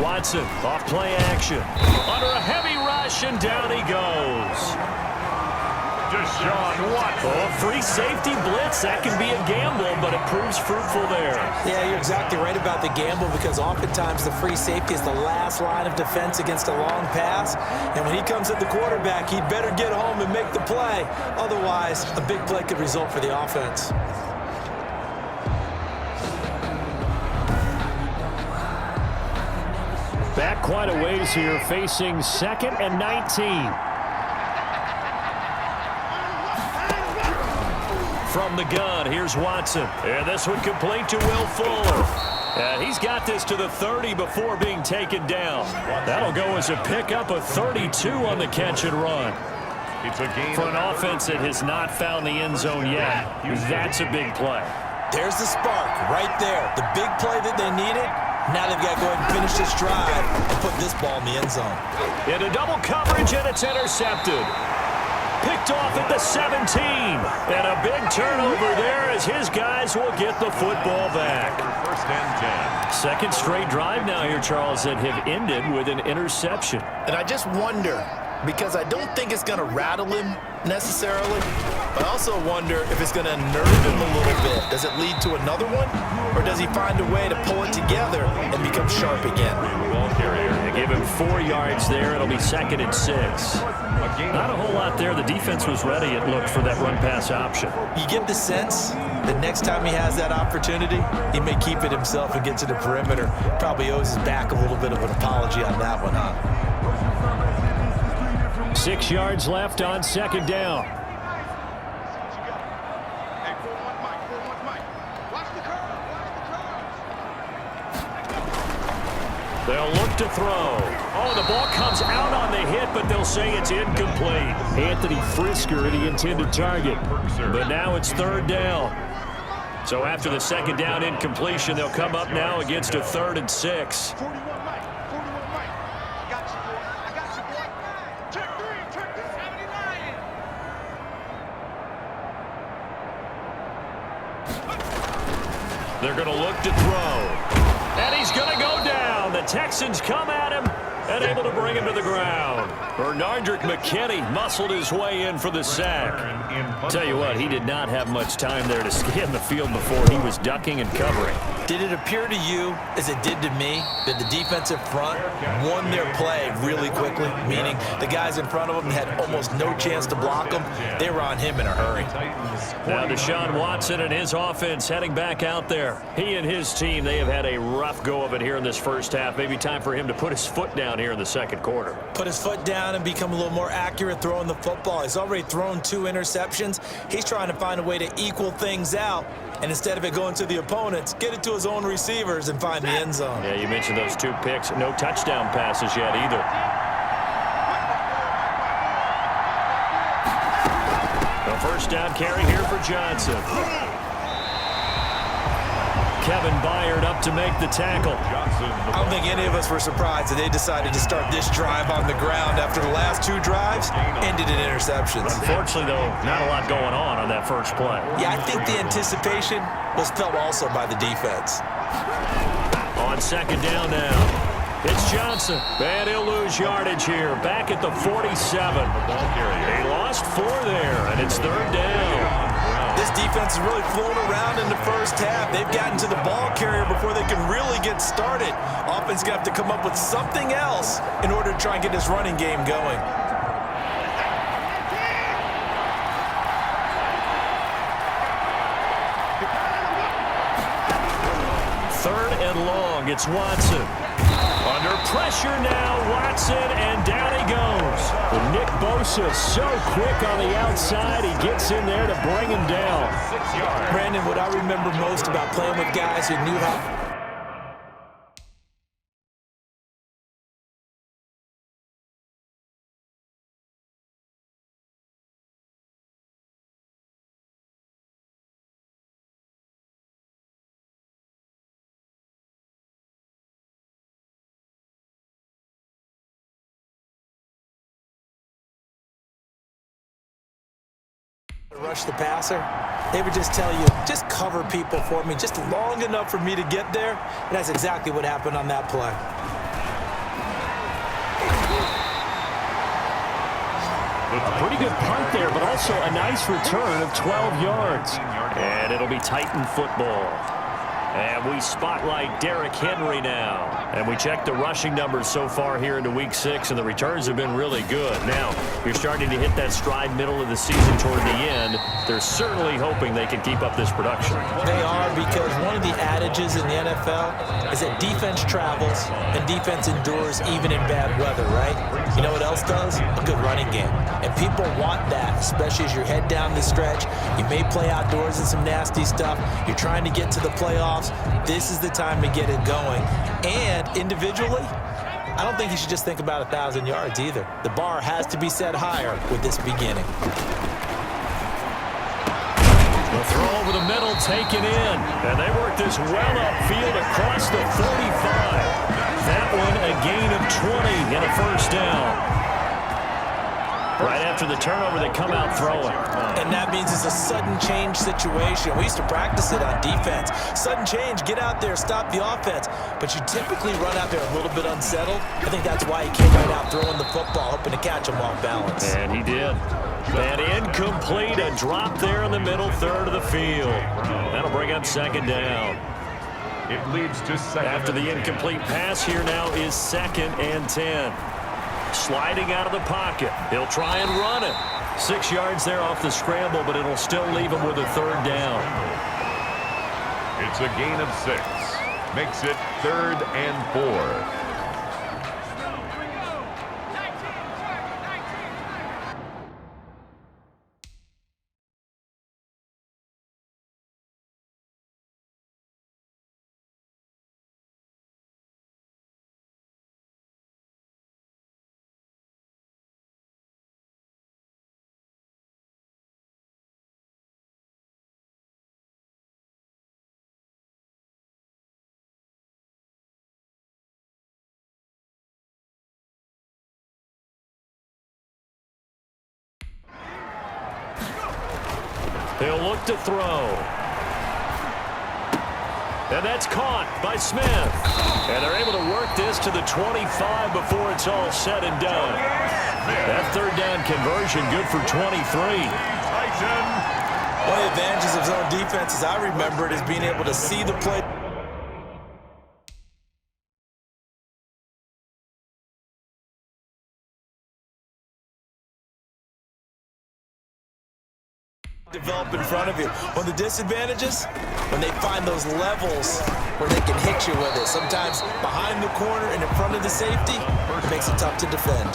Watson off play action. Under a heavy rush, and down he goes. Free safety blitz, that can be a gamble, but it proves fruitful there. Yeah, you're exactly right about the gamble, because oftentimes the free safety is the last line of defense against a long pass. And when he comes at the quarterback, he'd better get home and make the play. Otherwise, a big play could result for the offense. Back quite a ways here, facing 2nd and 19. From the gun, here's Watson. And this one complete to Will Fuller. And he's got this to the 30 before being taken down. That'll go as a pickup of 32 on the catch and run. For an offense that has not found the end zone yet, that's a big play. There's the spark right there. The big play that they needed. Now they've got to go ahead and finish this drive and put this ball in the end zone. Into double coverage, and it's intercepted. Picked off at the 17. And a big turnover there as his guys will get the football back. First and 10. Second straight drive now here, Charles, that have ended with an interception. And I just wonder, because I don't think it's going to rattle him necessarily, but I also wonder if it's going to unnerve him a little bit. Does it lead to another one, or does he find a way to pull it together and become sharp again? They give him 4 yards there. It'll be 2nd and 6. Not a whole lot there. The defense was ready, it looked, for that run-pass option. You get the sense that next time he has that opportunity, he may keep it himself and get to the perimeter. Probably owes his back a little bit of an apology on that one, huh? 6 yards left on 2nd down. They'll look to throw. Oh, the ball comes out on the hit, but they'll say it's incomplete. Anthony Frisker, the intended target. But now it's 3rd down. So after the 2nd down incompletion, they'll come up now against a 3rd and 6. They're going to look to throw. And he's going to go down. The Texans come at him and able to bring him to the ground. Bernardrick McKinney muscled his way in for the sack. Tell you what, he did not have much time there to scan the field before he was ducking and covering. Did it appear to you, as it did to me, that the defensive front won their play really quickly? Meaning the guys in front of them had almost no chance to block them. They were on him in a hurry. Now Deshaun Watson and his offense heading back out there. He and his team, they have had a rough go of it here in this first half. Maybe time for him to put his foot down here in the 2nd quarter. Put his foot down and become a little more accurate throwing the football. He's already thrown 2 interceptions. He's trying to find a way to equal things out. And instead of it going to the opponents, get it to his own receivers and find the end zone. Yeah, you mentioned those 2 picks. No touchdown passes yet either. A first down carry here for Johnson. Kevin Byard up to make the tackle. I don't think any of us were surprised that they decided to start this drive on the ground after the last 2 drives ended in interceptions. Unfortunately, though, not a lot going on that first play. Yeah, I think the anticipation was felt also by the defense. On 2nd down now, it's Johnson. And he'll lose yardage here. Back at the 47. He lost 4 there, and it's 3rd down. This defense is really flown around in the first half. They've gotten to the ball carrier before they can really get started. Offense going to have to come up with something else in order to try and get this running game going. Third and long, it's Watson. Under pressure now, Watson, and down he goes. Well, Nick Bosa so quick on the outside, he gets in there to bring him down. Brandon, what I remember most about playing with guys who knew how... rush the passer, they would just tell you, just cover people for me just long enough for me to get there. And that's exactly what happened on that play. Pretty good punt there, but also a nice return of 12 yards. And it'll be Titan football. And we spotlight Derrick Henry now. And we check the rushing numbers so far here into Week 6, and the returns have been really good. Now, you're starting to hit that stride middle of the season toward the end. They're certainly hoping they can keep up this production. They are, because one of the adages in the NFL is that defense travels and defense endures even in bad weather, right? You know what else does? A good running game. And people want that, especially as you head down the stretch. You may play outdoors in some nasty stuff. You're trying to get to the playoffs. This is the time to get it going. And individually, I don't think you should just think about 1,000 yards either. The bar has to be set higher with this beginning. The throw over the middle taken in. And they work this well upfield across the 45. That one a gain of 20 and a first down. Right after the turnover, they come out throwing. And that means it's a sudden change situation. We used to practice it on defense. Sudden change, get out there, stop the offense. But you typically run out there a little bit unsettled. I think that's why he came right out throwing the football, hoping to catch him off balance. And he did. And incomplete, a drop there in the middle third of the field. That'll bring up second down. It leads to second. After the incomplete pass, here now is 2nd and 10. Sliding out of the pocket. He'll try and run it. 6 yards there off the scramble, but it'll still leave him with a third down. It's a gain of 6. Makes it 3rd and 4. He'll look to throw. And that's caught by Smith. And they're able to work this to the 25 before it's all said and done. That third down conversion good for 23. One of the advantages of zone defense, as I remember it, is being able to see the play. Develop in front of you. One of the disadvantages, when they find those levels where they can hit you with it. Sometimes behind the corner and in front of the safety, it makes it tough to defend.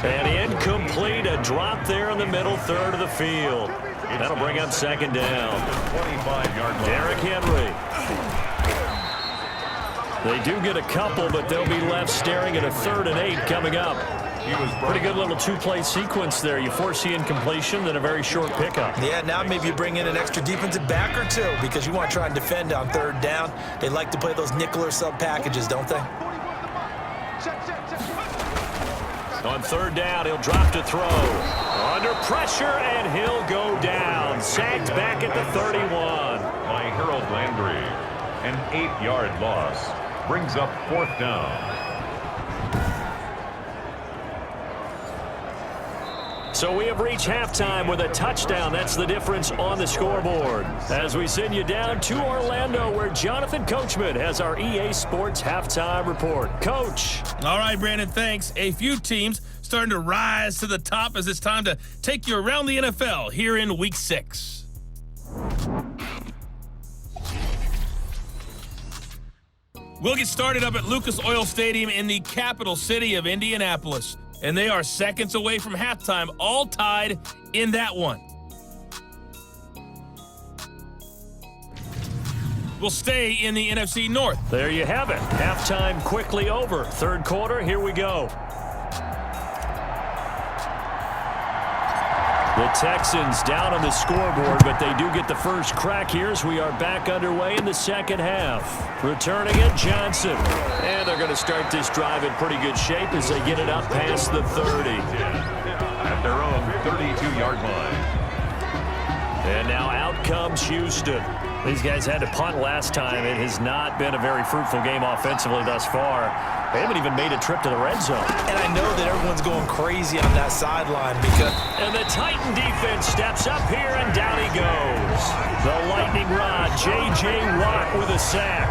And incomplete, a drop there in the middle third of the field. That'll bring up second down. 25-yard line. Derrick Henry. They do get a couple, but they'll be left staring at a 3rd and 8 coming up. Pretty good little two-play sequence there. You force the incompletion, then a very short pickup. Yeah, now maybe you bring in an extra defensive back or two because you want to try and defend on 3rd down. They like to play those nickel or sub packages, don't they? On 3rd down, he'll drop to throw. Under pressure, and he'll go down. Sacked back at the 31. By Harold Landry. An 8-yard loss. Brings up 4th down. So we have reached halftime with a touchdown. That's the difference on the scoreboard. As we send you down to Orlando, where Jonathan Coachman has our EA Sports halftime report. Coach. All right, Brandon, thanks. A few teams starting to rise to the top as it's time to take you around the NFL here in Week 6. We'll get started up at Lucas Oil Stadium in the capital city of Indianapolis. And they are seconds away from halftime, all tied in that one. We'll stay in the NFC North. There you have it. Halftime quickly over. 3rd quarter, here we go. The Texans down on the scoreboard, but they do get the first crack here as we are back underway in the second half. Returning it, Johnson. And they're going to start this drive in pretty good shape as they get it up past the 30. At their own 32-yard line. And now out comes Houston. These guys had to punt last time. It has not been a very fruitful game offensively thus far. They haven't even made a trip to the red zone. And I know that everyone's going crazy on that sideline because... And the Titan defense steps up here, and down he goes. The lightning rod, J.J. Watt with a sack.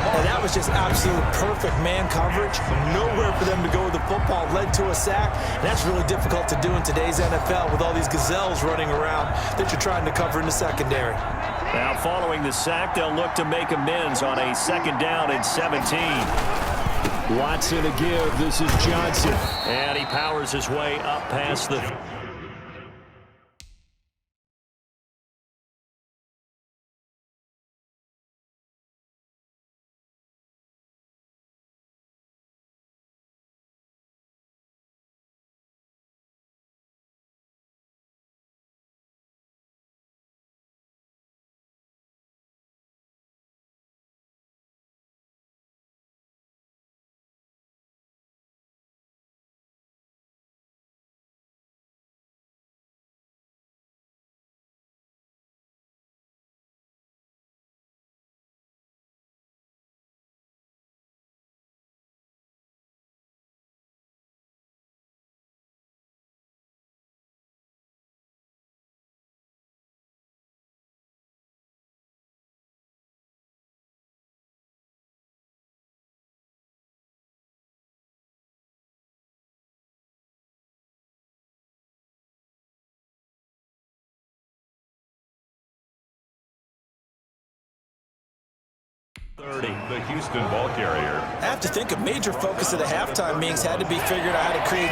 And that was just absolute perfect man coverage. Nowhere for them to go with the football. Led to a sack. And that's really difficult to do in today's NFL with all these gazelles running around that you're trying to cover in the secondary. Now following the sack, they'll look to make amends on a 2nd down and 17. Watson to give. This is Johnson. And he powers his way up past the... The Houston ball carrier. I have to think a major focus of the halftime meetings had to be figured out how to create...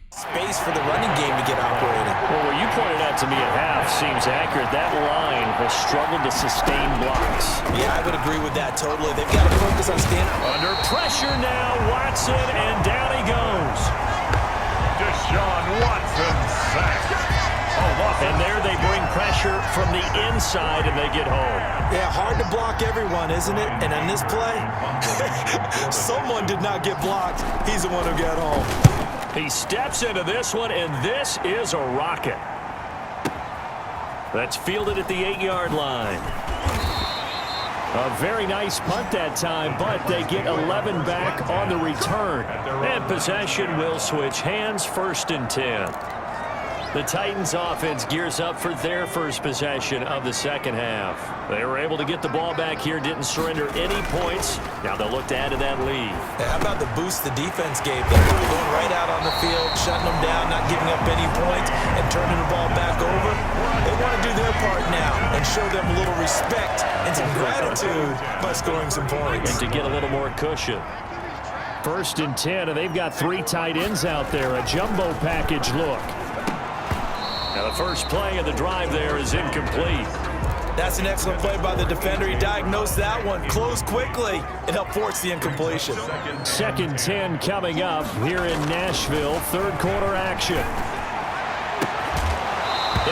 space for the running game to get operating. Well, what you pointed out to me at half seems accurate. That line has struggled to sustain blocks. Yeah, I would agree with that totally. They've got to focus on standing. Under pressure now, Watson, and down he goes. Deshaun Watson sacked. And there they bring pressure from the inside, and they get home. Yeah, hard to block everyone, isn't it? And on this play, someone did not get blocked. He's the one who got home. He steps into this one, and this is a rocket. That's fielded at the 8-yard line. A very nice punt that time, but they get 11 back on the return. And possession will switch hands, 1st and 10. The Titans offense gears up for their first possession of the second half. They were able to get the ball back here, didn't surrender any points. Now they'll look to add to that lead. How about the boost the defense gave them? Going right out on the field, shutting them down, not giving up any points, and turning the ball back over. They want to do their part now and show them a little respect and some gratitude by scoring some points. And to get a little more cushion. 1st and 10, and they've got 3 tight ends out there. A jumbo package look. Now the first play of the drive there is incomplete. That's an excellent play by the defender. He diagnosed that one, closed quickly, and helped force the incompletion. 2nd 10 coming up here in Nashville. 3rd quarter action.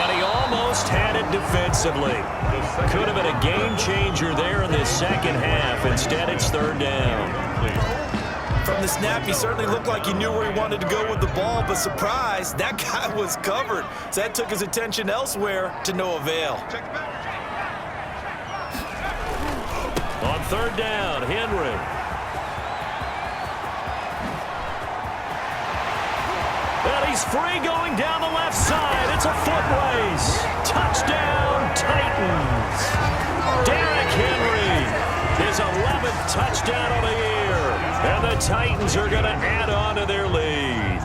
And he almost had it defensively. Could have been a game changer there in the second half. Instead, it's 3rd down. From the snap, he certainly looked like he knew where he wanted to go with the ball, but surprise, that guy was covered. So that took his attention elsewhere to no avail. On 3rd down, Henry. And he's free going down the left side. It's a foot race. Touchdown, Titans. Derrick Henry, his 11th touchdown of the year. And the Titans are going to add on to their lead.